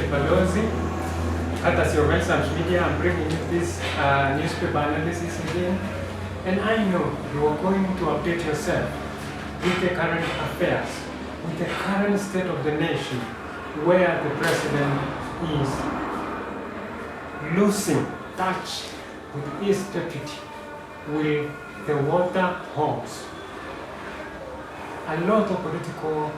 Fidel Balozi, courtesy of S1E2 Media. I'm bringing you this newspaper analysis again. And I know you are going to update yourself with the current affairs, with the current state of the nation, where the president is losing touch with his deputy, with the water hose. A lot of political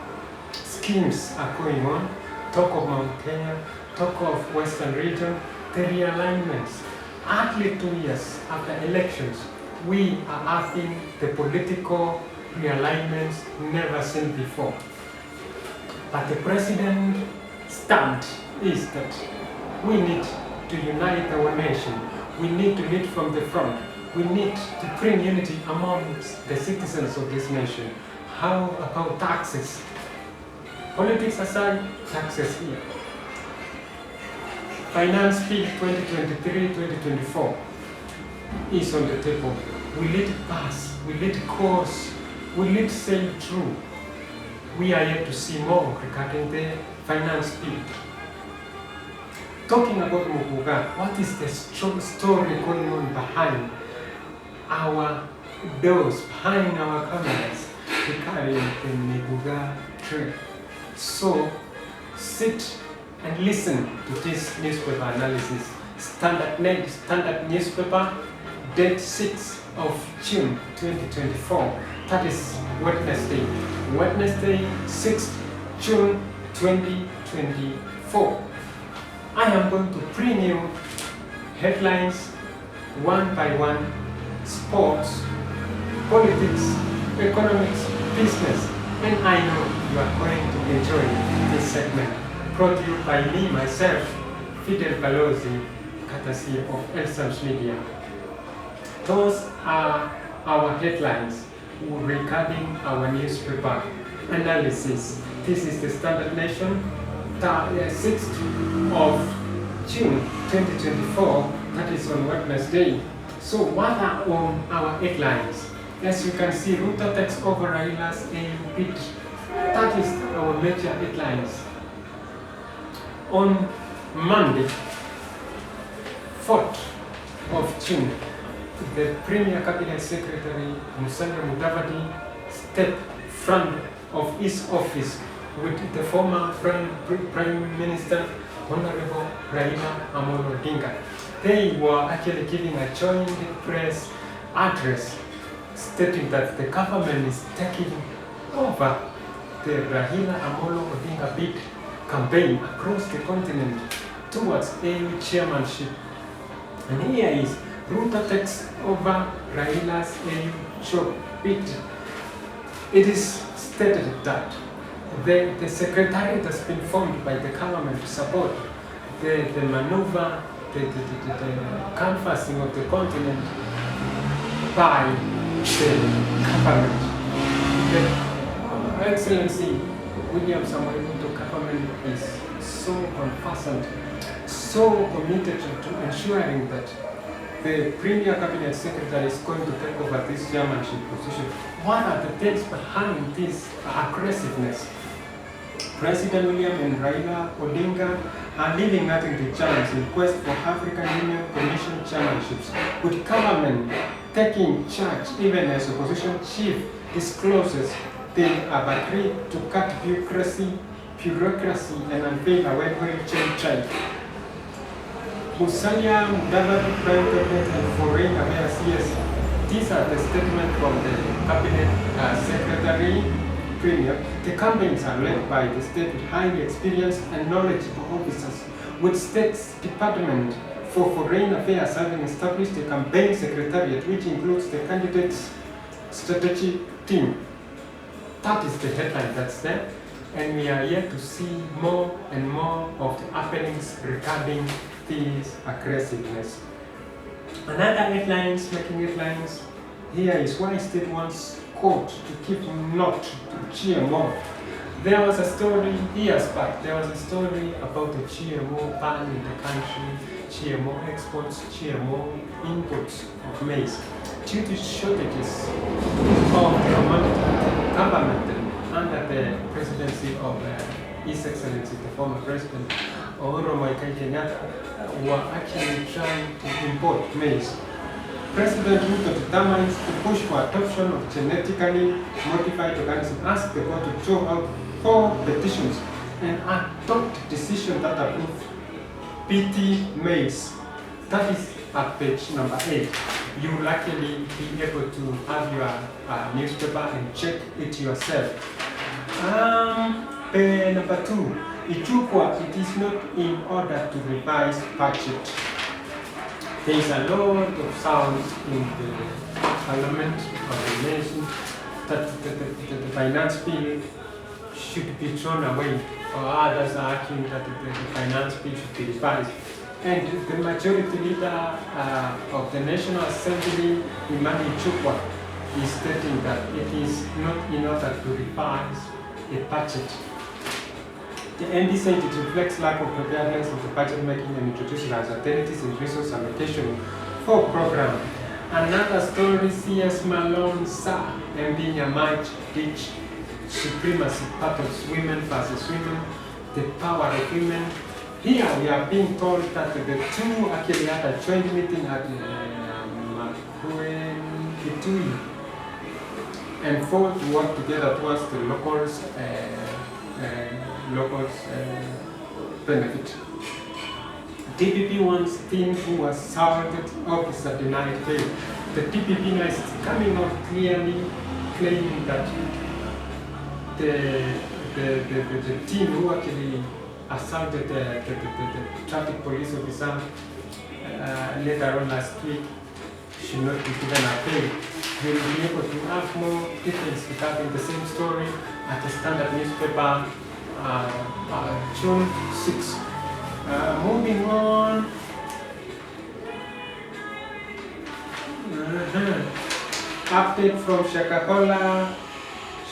schemes are going on. Talk of Mount Kenya, talk of Western region, the realignments. Hardly 2 years after elections, we are having the political realignments never seen before. But the president's stand is that we need to unite our nation. We need to lead from the front. We need to bring unity amongst the citizens of this nation. How about taxes? Politics aside, taxes here. Finance Bill 2023-2024 is on the table. Will it pass? Will it course? Will it sail through? We are yet to see more regarding the finance bill. Talking about Muguga, what is the story going on behind our doors, behind our cameras regarding the Muguga trade? So sit and listen to this newspaper analysis. Standard newspaper, date 6th of June 2024. That is Wednesday. Wednesday, 6th June 2024. I am going to bring you headlines one by one: sports, politics, economics, business, and I know you are going to enjoy this segment. Brought to you by me, myself, Fidel Balozi, courtesy of S1E2 Media. Those are our headlines regarding our newspaper analysis. This is the Standard Nation, 6th of June 2024, that is on Wednesday. So what are on our headlines? As you can see, Ruto takes over Raila's AU bid. That is our major headlines. On Monday, 4th of June, the Premier Cabinet Secretary Musalia Mudavadi stepped front of his office with the former Prime Minister Honorable Raila Amolo Odinga. They were actually giving a joint press address stating that the government is taking over the Raila Amolo Odinga bid campaign across the continent towards AU chairmanship. And here is Ruto takes over Raila's AU job bid. It is stated that the secretariat has been formed by the government to support the maneuver, the canvassing of the continent by the government. The Excellency William Samoei Ruto government is so conversant, so committed to ensuring that the Premier Cabinet Secretary is going to take over this chairmanship position. What are the things behind this aggressiveness? President William and Raila Odinga are leaving nothing to chance in quest for African Union Commission chairmanships, with government taking charge even as opposition chief discloses they have agreed to cut bureaucracy and unveil a well-oiled change. Musalia Mudavadi, Prime Cabinet and Foreign Affairs, yes, these are the statements from the Cabinet Secretary, Premier. The campaigns are led by the state with highly experienced and knowledgeable officers, with State's Department for Foreign Affairs having established a campaign secretariat which includes the candidates' strategy team. That is the headline that's there, and we are yet to see more and more of the happenings regarding this aggressiveness. Another headlines, making headlines, here is why state wants court to keep not to GMO. There was a story years back, there was a story about the GMO ban in the country, GMO exports, GMO inputs of maize. Due to shortages of commodity, government under the presidency of His Excellency, the former President Uhuru Muigai Kenyatta, were actually trying to import maize. President Ruto determined to push for adoption of genetically modified organisms, asked the court to throw out 4 petitions and adopt decision that approved PT maize. That is at page number 8. You will actually be able to have your newspaper and check it yourself. Page number 2. It is not in order to revise budget. There is a lot of sounds in the Parliament of the nation that the finance bill should be thrown away, or others are arguing that the finance bill should be revised. And the majority leader of the National Assembly, Imani Chukwa, is stating that it is not in order to revise a budget. The MD said it reflects lack of preparedness of the budget making and introduces uncertainties in resource allocation for program. Another story, CS Malone Sa, MD Nyamaj, ditch supremacy battles women versus women, the power of women. Here we are being told that the two actually had a joint meeting at Kitui and fought to work together towards the locals' benefit. DPP wants teen who was sergeant officer denied bail. The DPP now is coming out clearly claiming that the teen who actually assaulted the traffic police officer later on last week should not be given a bail. We will be able to have more details regarding the same story at the Standard newspaper June 6. Moving on. Update from Shakahola.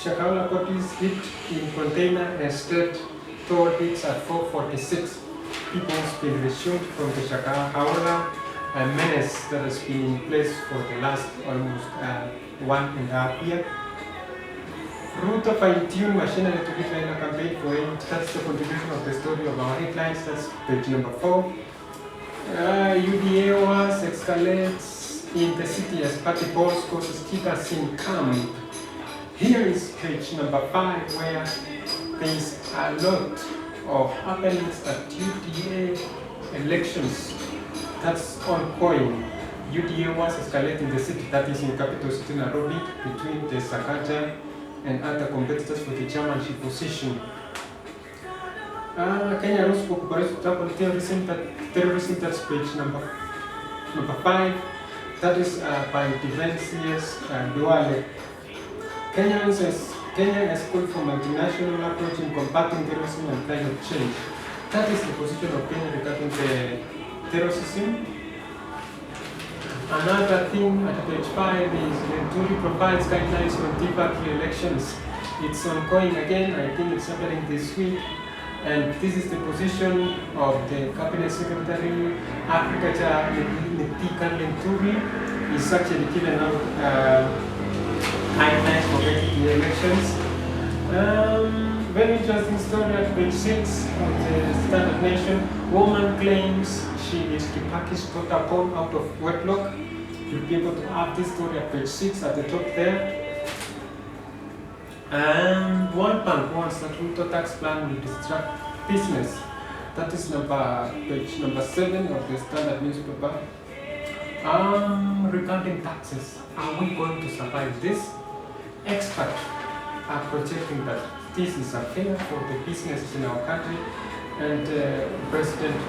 Shakahola port is hit in container and state toll hits at 4:46. People's been resumed from the Shakahola menace that has been in place for the last almost 1.5 years. Ruto fine-tune machinery to hit Raila campaign for aid. That's the contribution of the story of our headlines. That's page number 4. UDA wars escalates in the city as party boss causes kickers in camp. Here is page number 5, where there is a lot of happenings at UDA elections. That's ongoing. UDA wars escalate in the city, that is in capital city Nairobi, between the Sakaja and other competitors for the chairmanship position. Kenya rules for cooperation to tackle terrorism, that's page number 5. That is by Defensius Duale. Kenya has called for multinational approach in combating terrorism and climate change. That is the position of Kenya regarding the terrorism. Another thing at page 5 is Lenturi provides guidelines on deep elections. It's ongoing again, I think it's happening this week. And this is the position of the Cabinet Secretary, Agriculture, Mithika Lenturi. He's actually given out guidelines for the elections. Very interesting story at page 6 of the Standard Nation. Woman claims she is to package daughter born out of wedlock. You'll be able to have this story at page 6 at the top there. And World Bank wants that Ruto tax plan will disrupt business. That is page number 7 of the Standard newspaper. Regarding taxes, are we going to survive this? Experts are projecting that this is a failure for the businesses in our country, and President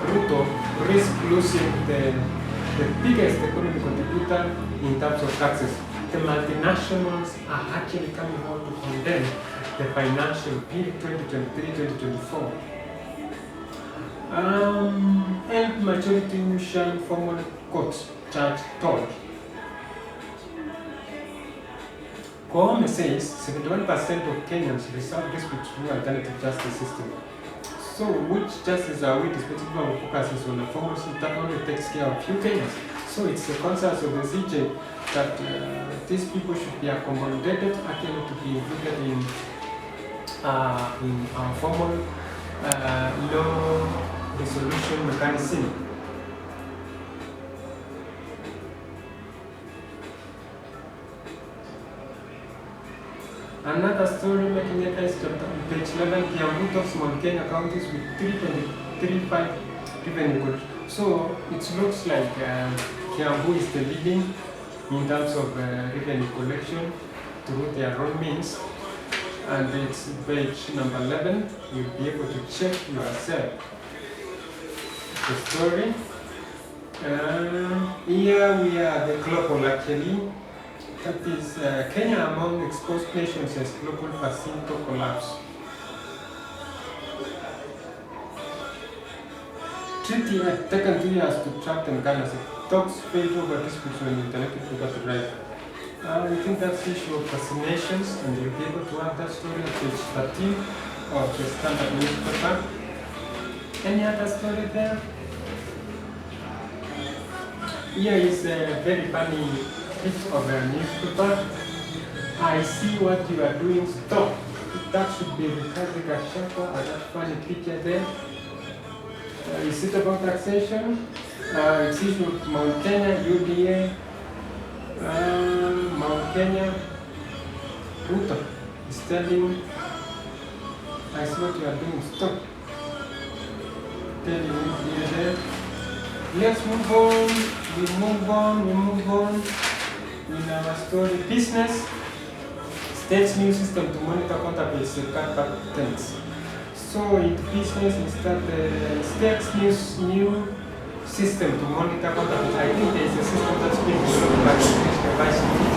Ruto risks losing the biggest economic contributor in terms of taxes. The multinationals are actually coming out to condemn the financial bill 2023-2024. And majority will shall formal court charge toll. Koome says 71% of Kenyans resolve disputes through alternative justice system. So which justice are we disputing when focuses on a formal system that only takes care of few Kenyans? So it's the concerns of the CJ that these people should be accommodated, actually to be included in our formal law resolution mechanism. Another story making headlines on page 11, Kiambu tops Mount Kenya counties with 3.35 revenue growth. So it looks like Kiambu is the leading in terms of revenue collection through their own means. And it's page number 11. You'll be able to check yourself the story. Here we are the global actually. That is Kenya among exposed nations as global vaccine to collapse. Treaty had taken 2 years to track and garner. Talks failed over disputes when intellectual property right. I think that's the issue of vaccinations, and you'll be able to have that story at page 13 of the standard newspaper. Any other story there? Here is a very funny bit of a newspaper. I see what you are doing, stop. That should be Ricardo Gashapa, that funny picture there. Is it about taxation? It's issued Mount Kenya, UDA, Mount Kenya, Ruto is telling, I see what you are doing, stop. Telling UDA there. Let's move on, we move on in our story. Business, state's new system to monitor counterfeit safeguard patents. So in business, instead the state's new system to monitor counterfeit. I think there is a system that's being developed by the Vice Minister.